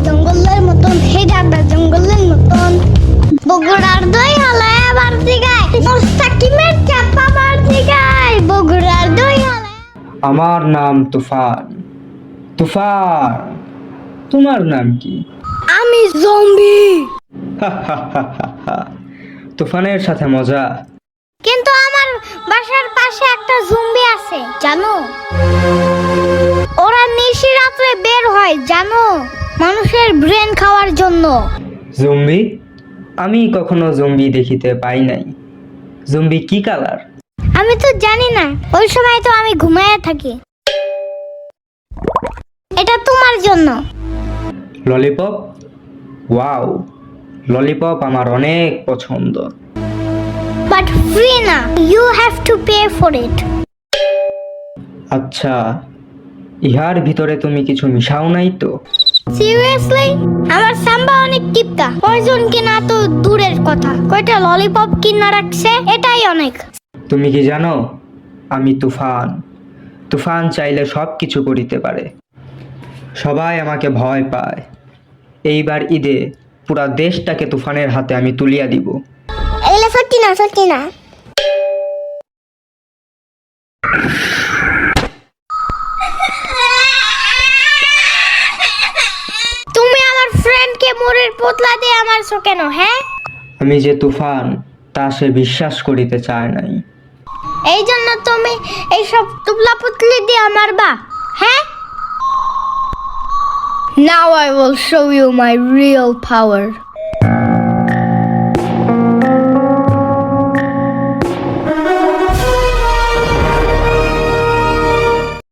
জঙ্গলের মতন, হে দাদা জঙ্গলের মতন। বগুড়ার দই হালায় আবার দিগায়, মোস্তাকিমের চাপা বার দিগায়, বগুড়ার দই হালায়। আমার নাম তুফান। তুফান, তোমার নাম কি? আমি জম্বি। তুফানের সাথে মজা। কিন্তু আমার বাসার পাশে একটা জম্বি আছে জানো? ওরা নিশি রাত্রে বের হয় জানো, মানুষের ব্রেন খাওয়ার জন্য। জম্বি? আমি কখনো জম্বি দেখিতে পাই নাই। জম্বি কি কালার? আমি তো জানি না, ওই সময় তো আমি ঘুমায় থাকি। এটা তোমার জন্য। ললিপপ? ওয়াও, ললিপপ আমার অনেক পছন্দ। বাট ফ্রি না, you have to pay for it. আচ্ছা, ইহার ভিতরে তুমি কিছু মিশাও নাই তো? সিরিয়াসলি? আমার সাম্বা অনেক টিপকা, পয়জন কিনা তো দূরের কথা, কয়টা ললিপপ কিনা রাখছে এটাই অনেক। তুমি কি জানো আমি তুফান? তুফান চাইলে সব কিছু করিতে পারে। সবাই আমাকে ভয় পায়। এইবার ঈদে পুরা দেশটাকে তুফানের হাতে আমি তুলিয়া দিব। এগুলো সত্যি না, সত্যি না। তুমি আমার ফ্রেন্ডকে মোরের পোতলা দিয়ে মারছো কেন? হ্যাঁ, আমি যে তুফান তা সে বিশ্বাস করিতে চায় নাই। এই জন্য তুমি এইসব তুবলা পুতলি দিয়ে মারবা? হ্যাঁ, now I will show you my real power.